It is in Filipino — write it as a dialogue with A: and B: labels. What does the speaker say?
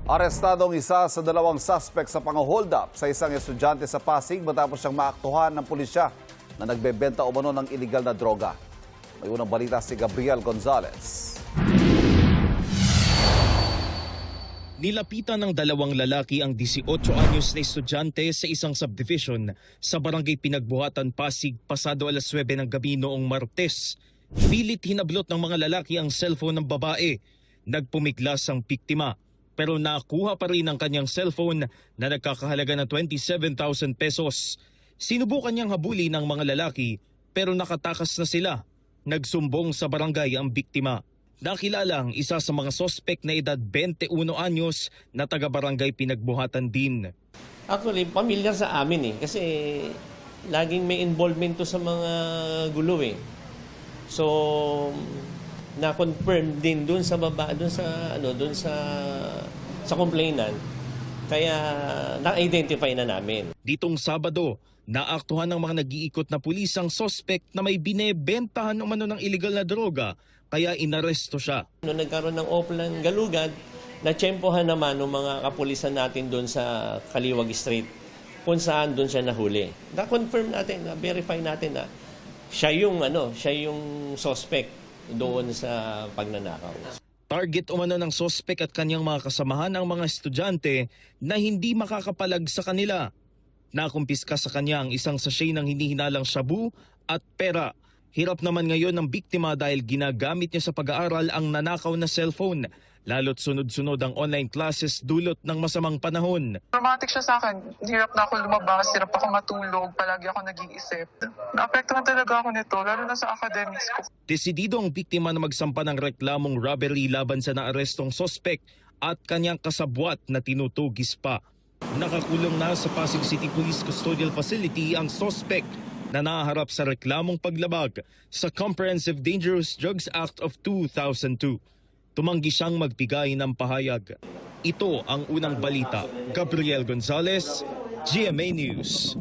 A: Arestadong isa sa dalawang suspect sa pang-hold up sa isang estudyante sa Pasig matapos siyang maaktuhan ng pulisya na nagbebenta umano ng iligal na droga. May unang balita si Gabriel Gonzalez.
B: Nilapitan ng dalawang lalaki ang 18 anyos na estudyante sa isang subdivision sa barangay Pinagbuhatan, Pasig pasado alas 9 ng gabi noong Martes. Pilit hinablot ng mga lalaki ang cellphone ng babae. Nagpumiglas ang biktima pero nakuha pa rin ang kanyang cellphone na nagkakahalaga ng 27,000 pesos. Sinubukan niyang habulin ng mga lalaki pero nakatakas na sila. Nagsumbong sa barangay ang biktima. Nakilala ang isa sa mga sospek na edad 21 anyos na taga-barangay Pinagbuhatan din.
C: Actually, pamilyar sa amin kasi laging may involvement to sa mga gulo So, na-confirm din doon sa baba, doon sa complainant. Kaya na-identify na namin.
B: Ditong Sabado, naaktuhan ng mga nag-iikot na pulis ang sospek na may binebentahan umano ng iligal na droga. Kaya inaresto siya.
C: Noong nagkaroon ng Oplan Galugad, natsyempohan naman ng mga kapulisan natin doon sa Kaliwag Street kung saan doon siya nahuli. Na-confirm natin, na-verify natin na siya yung suspect doon sa pagnanakaw.
B: Target umano ng sospek at kanyang mga kasamahan ang mga estudyante na hindi makakapalag sa kanila. Nakumpiska sa kanya ang isang sachet ng hinihinalang shabu at pera. Hirap naman ngayon ng biktima dahil ginagamit niya sa pag-aaral ang nanakaw na cellphone. Lalo't sunod-sunod ang online classes dulot ng masamang panahon.
D: Traumatic siya sa akin. Hirap na ako lumabas, hirap ako matulog, palagi ako nag-iisip. Naapektuhan talaga ako nito, lalo na sa academics ko.
B: Desidido ang biktima na magsampa ng reklamong robbery laban sa naarestong sospek at kanyang kasabwat na tinutugis pa. Nakakulong na sa Pasig City Police Custodial Facility ang sospek na naharap sa reklamong paglabag sa Comprehensive Dangerous Drugs Act of 2002. Tumanggi siyang magbigay ng pahayag. Ito ang unang balita. Gabriel Gonzalez, GMA News.